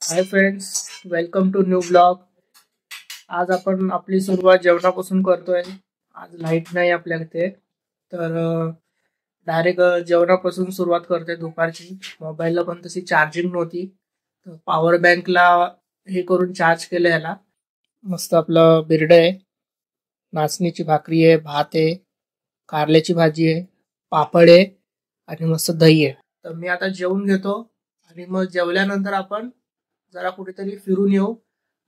High friends, welcome to new blog. आज आपण आपली सुरुवात जेवणापासून करतोय. आज लाईट नाही आपल्याकडे, तर डायरेक्ट जेवणापासून सुरुवात करतोय दुपारची. मोबाईलला पण तशी चार्जिंग नव्हती, तर पॉवर बँकला हे करून चार्ज केलं याला. मस्त आपलं बिर्ड आहे, नाचणीची भाकरी आहे, भात आहे, कारल्याची भाजी आहे, पापड आहे आणि मस्त दही आहे. तर मी आता जेवून घेतो आणि मग जेवल्यानंतर आपण जरा कुठेतरी फिरून येऊ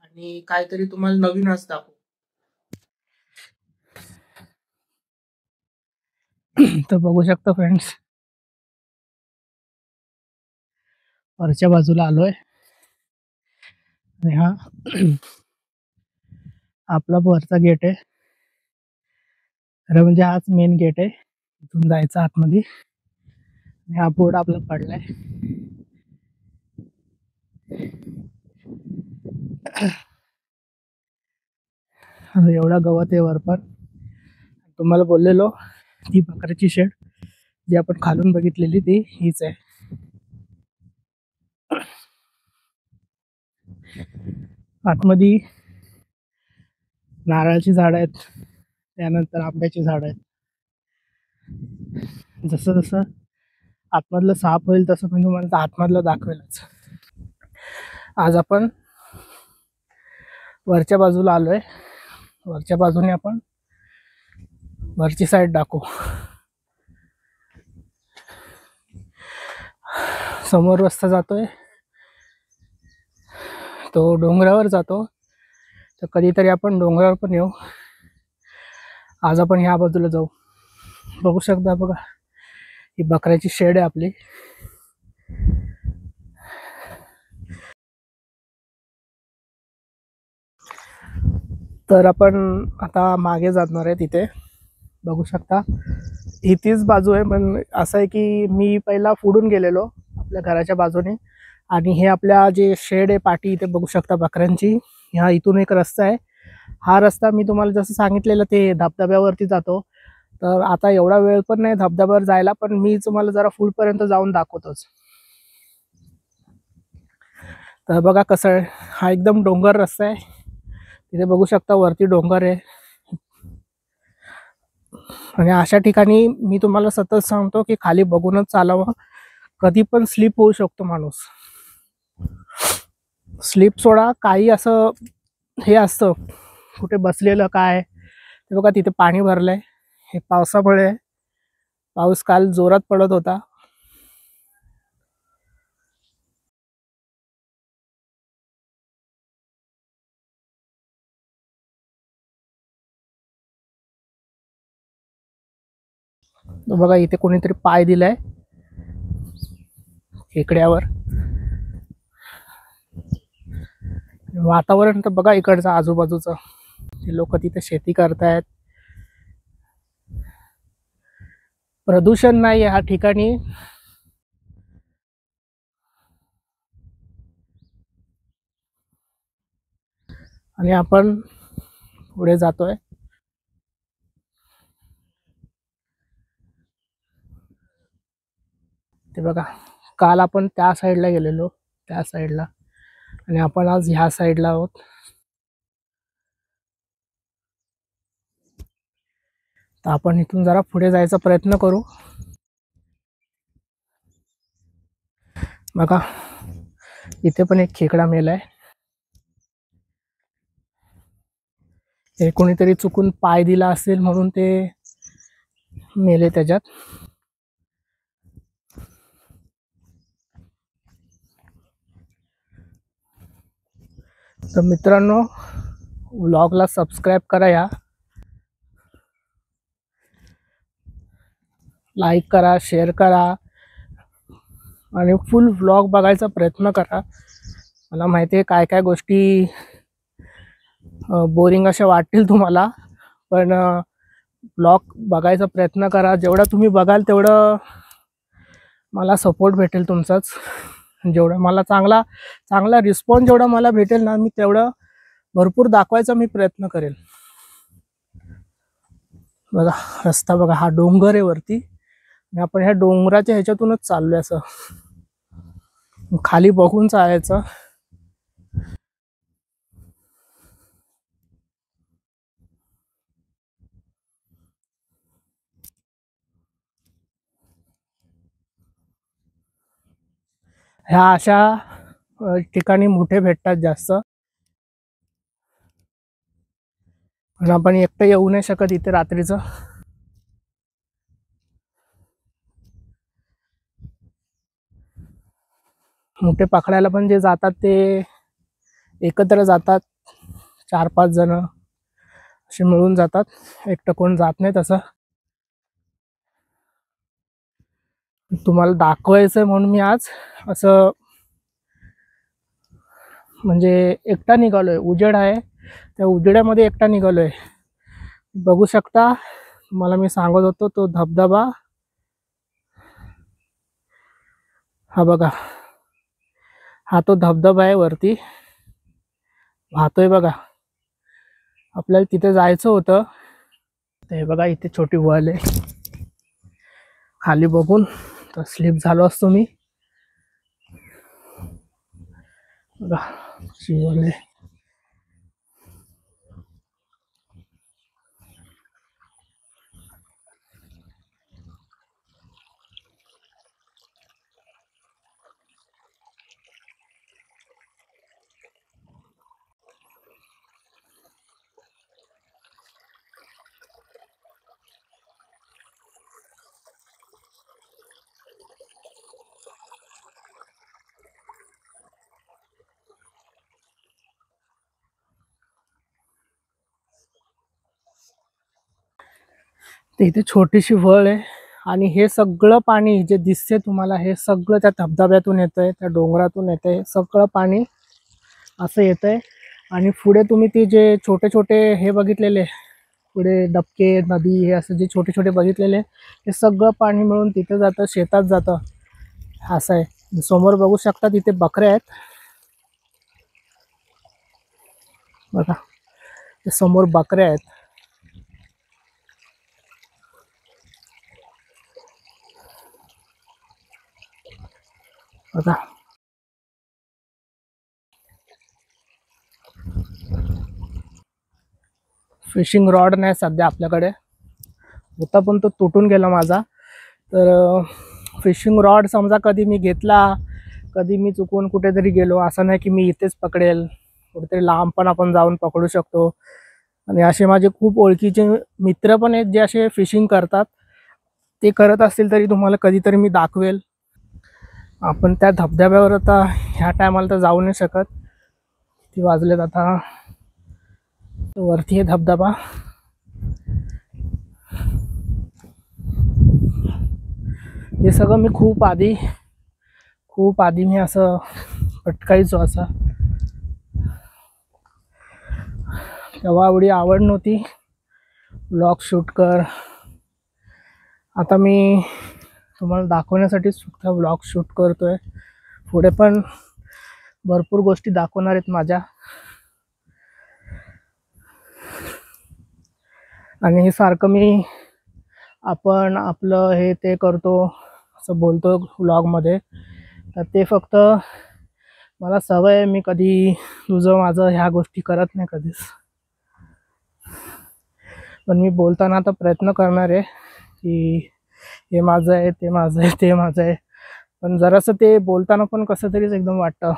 आणि काहीतरी तुम्हाला नवीन आज दाखवू. तर बघू शकता फ्रेंड्स, वरच्या बाजूला आलोय आणि हा आपला वरचा गेट आहे. खरं म्हणजे हाच मेन गेट आहे, इथून जायचं आतमध्ये. आणि हा बोर्ड आपला पडलाय. एवढा गवत आहे वर पण. तुम्हाला बोललेलो ती बकऱ्याची शेड जी आपण खालून बघितलेली ती हीच आहे. आतमध्ये नारळाची झाड आहेत, त्यानंतर आंब्याची झाड आहेत. जसं जसं आतमधलं साफ होईल तसं मी तुम्हाला आतमधलं दाखवेलच. आज आपण वरच्या बाजूला आलोय. वरच्या बाजूने आपण वरची साईड दाखवू. समोर रस्ता जातोय, तो डोंगरावर जातो. तर कधीतरी आपण डोंगरावर पण येऊ. आज आपण ह्या बाजूला जाऊ. बघू शकता बघा, ही बकऱ्याची शेड आहे आपली. तर आपण आता मागे जाणार आहे. तिथे बघू शकता ही तीच बाजू आहे, पण असं आहे की मी पहिला पुढून गेलेलो आपल्या घराच्या बाजूने, आणि हे आपल्या जे शेड आहे पाठी इथे बघू शकता बकऱ्यांची. ह्या इथून एक रस्ता आहे. हा रस्ता मी तुम्हाला जसं सांगितलेलं ते धबधब्यावरती जातो. तर आता एवढा वेळ पण नाही धबधब्यावर जायला, पण मी तुम्हाला जरा पुढपर्यंत जाऊन दाखवतोच. तर बघा कसं आहे, हा एकदम डोंगर रस्ता आहे. तिथे बघू शकता वरती डोंगर आहे. आणि अशा ठिकाणी मी तुम्हाला सतत सांगतो की खाली बघूनच चालावं. कधी पण स्लिप होऊ शकतो माणूस. स्लिप सोडा, काही असं हे असतं कुठे बसलेलं काय. ते बघा तिथे पाणी भरलंय, हे पावसामुळे. पाऊस काल जोरात पडत होता. तो बघा इथे कोणीतरी पाय दिलाय टेकड्यावर. वातावरण तर बघा इकडचं आजूबाजूचं, ते लोक तिथे शेती करतायत. प्रदूषण नाही ह्या ठिकाणी. आणि आपण पुढे जातोय. ते बघा काल आपण त्या साईडला गेलेलो, त्या साईडला, आणि आपण आज ह्या साईडला आहोत. तर आपण इथून जरा पुढे जायचा प्रयत्न करू. बघा इथे पण एक खेकडा मेलाय. हे कोणीतरी चुकून पाय दिला असेल म्हणून ते मेले त्याच्यात. तर मित्रांनो, व्लॉगला सबस्क्राईब करा, या लाईक करा, शेअर करा आणि फुल व्लॉग बघायचा प्रयत्न करा. मला माहिती आहे काय काय गोष्टी बोरिंग अशा वाटतील तुम्हाला, पण व्लॉग बघायचा प्रयत्न करा. जेवढा तुम्ही बघाल तेवढं मला सपोर्ट भेटेल तुमचाच. जेवढा मला चांगला चांगला रिस्पॉन्स जेवढा मला भेटेल ना, मी तेवढं भरपूर दाखवायचा मी प्रयत्न करेल. बघा रस्ता बघा, हा डोंगर आहे वरती, आणि आपण ह्या डोंगराच्या ह्याच्यातूनच चाललोय. असं खाली बघून चालायचं. ह्या अशा ठिकाणी मोठे भेटतात जास्त. पण आपण एकटं येऊ नाही शकत इथे रात्रीचं. मोठे पकडायला पण जे जातात ते एकत्र जातात, 4-5 जण असे मिळून जातात, एकटं कोण जात नाही. तसं तुम्हाला दाखवायचं म्हणून मी आज असं म्हणजे एकटा निघालोय. उजेड आहे, त्या उजेडामध्ये एकटा निघालोय. बघू शकता, मला मी सांगत होतो तो धबधबा. हा बघा, हा तो धबधबा आहे, वरती वाहतोय बघा. आपल्याला तिथे जायचं होतं. ते बघा इथे छोटी वळ आहे, खाली बघून तर स्लिप झालो असतो मी. बघा शिवले. इथे छोटीशी वळ आहे आणि हे सगळं पाणी जे दिसते तुम्हाला, हे सगळं त्या धबधब्यातून येतंय, त्या डोंगरातून येतंय. सगळं पाणी असं येतंय. आणि पुढे तुम्ही ते जे छोटे छोटे हे बघितलेले, पुढे डबके, नदी, हे असं जे छोटे छोटे बघितलेले, हे सगळं पाणी मिळून तिथे जातं, शेतात जातं. असं आहे. समोर बघू शकता तिथे बकऱ्या आहेत बघा, ते समोर बकऱ्या आहेत. बघा फिशिंग रॉड नाही सध्या आपल्याकडे, होता पण तो तुटून गेला माझा. तर फिशिंग रॉड समजा कधी मी घेतला, कधी मी चुकून कुठेतरी गेलो, असं नाही की मी इथेच पकडेल. कुठेतरी लांब पण आपण जाऊन पकडू शकतो. आणि असे माझे खूप ओळखीचे मित्र पण आहेत जे असे फिशिंग करतात. ते करत असतील तरी तुम्हाला कधीतरी मी दाखवेल. आपण त्या धबधब्यावर आता ह्या टायमाला तर जाऊ नाही शकत. ती वाजलेत आता, वरती आहे धबधबा. हे सगळं मी खूप आधी मी असं पटकायचो. असं तेव्हा एवढी आवड नव्हती, व्लॉग शूट कर. आता मी तुम्हाला दाखवण्यासाठीच फक्त व्लॉग शूट करतोय. पुढे पण भरपूर गोष्टी दाखवणार आहेत माझ्या. आणि हे सारखं मी आपण आपलं हे ते करतो असं बोलतो व्लॉगमध्ये, तर ते फक्त मला सवय आहे. मी कधी तुझं माझं ह्या गोष्टी करत नाही कधीच. पण मी बोलताना आता प्रयत्न करणार आहे की हे माझं आहे, ते माझं आहे, ते माझं आहे. पण जरासं ते बोलताना पण कसं तरीच एकदम वाटतं.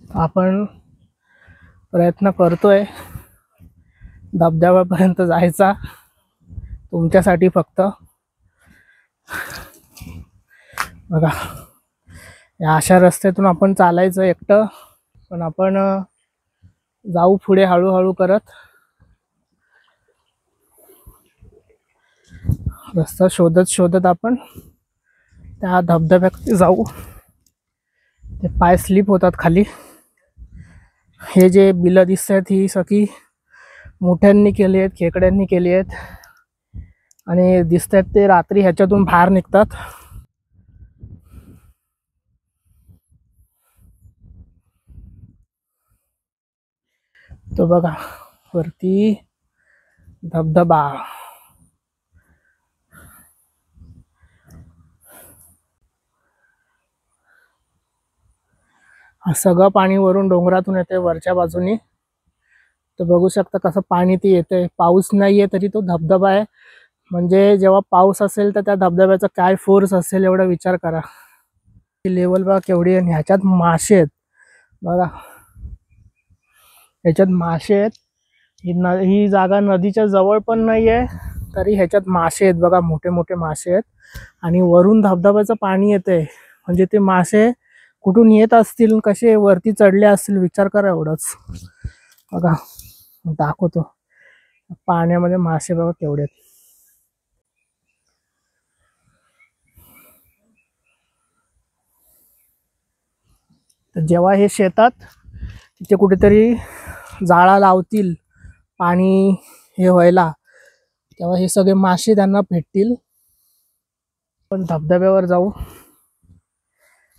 आपण प्रयत्न करतोय धबधब्यापर्यंत जायचा, तुमच्यासाठी फक्त. बघा या अशा रस्त्यातून आपण चालायचं एकटं, पण आपण जाऊ पुढे हळूहळू करत. रस्ता शोधत शोधत आपण त्या धबधब्यात जाऊ. ते पाय स्लिप होतात खाली. हे जे बिलं दिसत आहेत ही सगळी मोठ्यांनी केली आहेत, खेकड्यांनी केली आहेत. आणि दिसत आहेत ते रात्री ह्याच्यातून बाहेर निघतात. तो बघा वरती धबधबा. सगळं पाणी वरून डोंगरातून येते वरच्या बाजूनी. तर बघू शकता कसं पाणी ते येते. पाऊस नाहीये तरी तो धबधबा आहे. म्हणजे जेव्हा पाऊस असेल तर त्या धबधब्याचा काय फोर्स असेल एवढा विचार करा. लेवल बघा केवढी आहे. ह्याच्यात मासे आहेत बघा, ह्याच्यात मासे आहेत. ही जागा नदीच्या जवळ पण नाहीये तरी ह्याच्यात मासे आहेत बघा, मोठे मोठे मासे आहेत. आणि वरून धबधब्याचं पाणी येते. म्हणजे ते मासे कुठून येत असतील, कसे वरती चढले असतील विचार करा. एवढंच बघा, दाखवतो. पाण्यामध्ये मासे बघा केवढे आहेत. तर जेव्हा हे शेतात तिथे कुठेतरी जाळा लावतील पाणी हे व्हायला, तेव्हा हे सगळे मासे त्यांना भेटतील. पण धबधब्यावर जाऊ.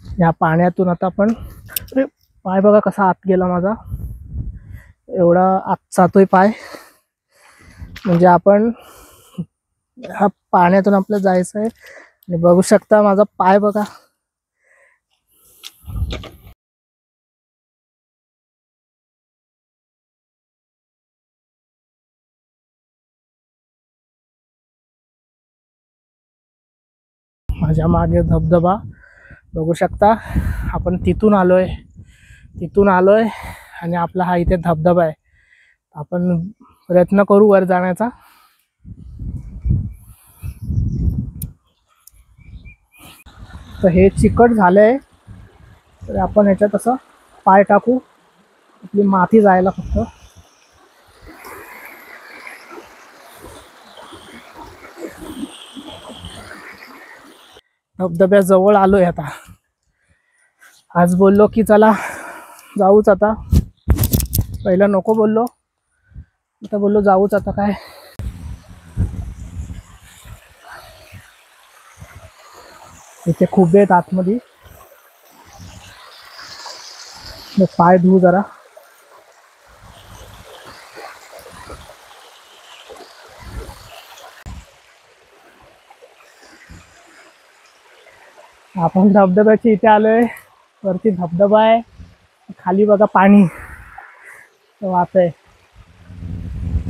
या पाण्यातून आता आपण, अरे पाय बघा कसा आत गेला माझा, एवढा आत जातोय पाय. म्हणजे आपण ह्या पाण्यातून आपल्याला जायचं आहे. आणि बघू शकता माझा पाय बघा. माझ्या मागे धबधबा बघू शकता. आपण तिथून आलोय आणि आपला हा इथे धबधबा आहे. आपण प्रयत्न करू वर जाण्याचा. तर हे चिकट झालंय तर आपण ह्याच्यात असं पाय टाकू, आपली माती जायला फक्त. धबधब्याजवळ आलोय आता. आज बोललो की चला जाऊच आता, पहिला नको बोललो, आता बोललो जाऊच आता. काय इथे खूप आहेत आतमध्ये. पाय धुवू जरा. आपण धबधब्याच्या इथे आलोय. वरती धबधबा आहे, खाली बघा पाणी वाहतंय.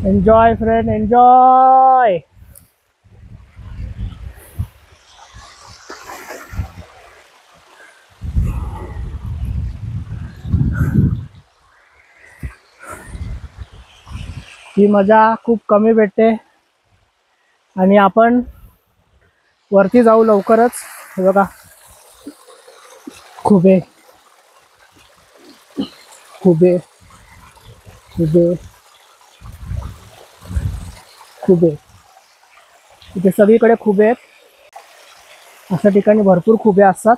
Enjoy friend, enjoy. ही मजा खूप कमी भेटते. आणि आपण वरती जाऊ लवकरच. हे बघा खुबे खुबे खुबे खुबे, इथे सगळीकडे खुबे आहेत. अशा ठिकाणी भरपूर खुबे असतात.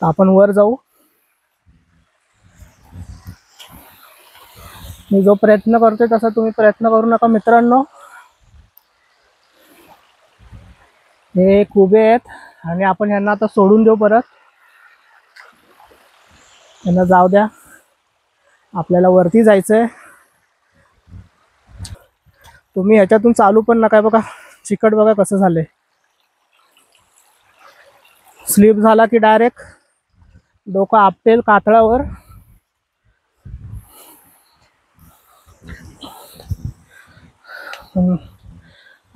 आपण वर जाऊ. मी जो प्रयत्न करतोय तसा तुम्ही प्रयत्न करू नका मित्रांनो. हे खुबे आहेत आणि आपण यांना आता सोडून देऊ. परत यांना जाऊ द्या, आपल्याला वरती जायचंय. तुम्ही ह्याच्यातून चालू पण नका. बघा चिकट बघा कसं झालंय. स्लिप झाला की डायरेक्ट डोकं आपटेल कातळावर.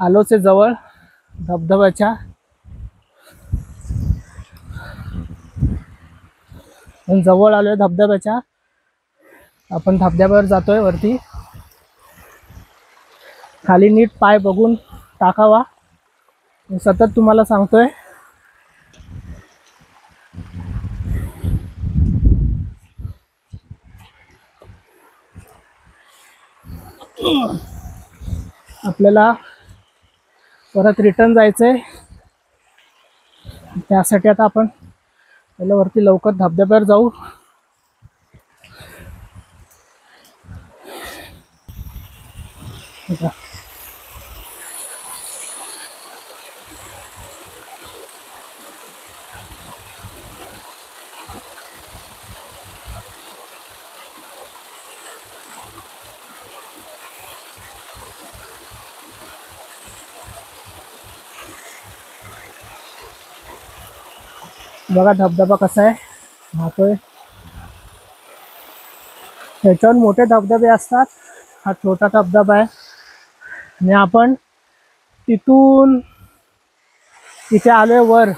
आलोच आहे जवळ धबधब्याच्या. जवळ आलोय धबधब्याच्या. आपण धबधब्यावर जातोय वरती. खाली नीट पाय बघून टाकावा, मी सतत तुम्हाला सांगतोय. आपल्याला परत रिटर्न जायचंय. त्यासाठी आता आपण पहिला वरती लवकर धबधब्यावर जाऊ. बघा धबधबा कसा आहे वाहतोय. त्याच्यावर मोठे धबधबे असतात, हा छोटा धबधबा आहे. आणि आपण तिथून इथे आलोय वर.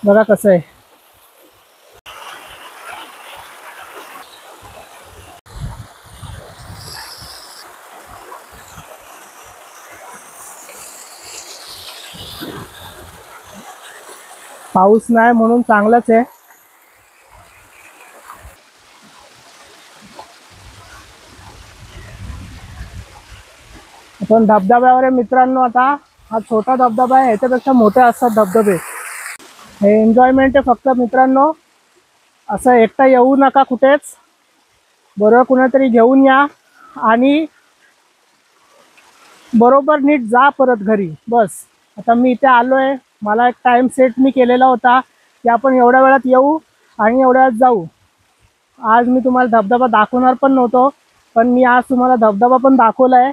बघा कसं आहे. पाऊस नाही म्हणून चांगलंच आहे. पण धबधब्यावर आहे मित्रांनो. आता हा छोटा धबधबा आहे, ह्याच्यापेक्षा मोठे असतात धबधबे. हे एन्जॉयमेंट आहे फक्त मित्रांनो. असं एकटा येऊ नका कुठेच, बरोबर कुणातरी घेऊन या आणि बरोबर नीट जा परत घरी. बस आता मी इथे आलोय, मला एक टाइम सेट मी केलेला होता की आपण एवढ्या वेळात येऊ आणि एवढ्या वेळात जाऊ. आज मी तुम्हाला धबधबा दाखवणार पण नव्हतो, पण मी आज तुम्हाला धबधबा पण दाखवलाय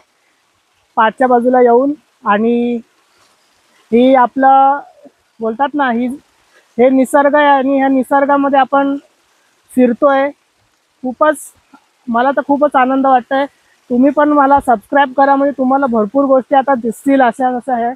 पाठच्या बाजूला येऊन. आणि ही आपलं बोलतात ना, हे निसर्ग आहे आणि ह्या निसर्गामध्ये आपण फिरतोय. खूपच मला तर खूपच आनंद वाटतोय. तुम्ही पण मला सबस्क्राईब करा, म्हणजे तुम्हाला भरपूर गोष्टी आता दिसतील अशा आहे.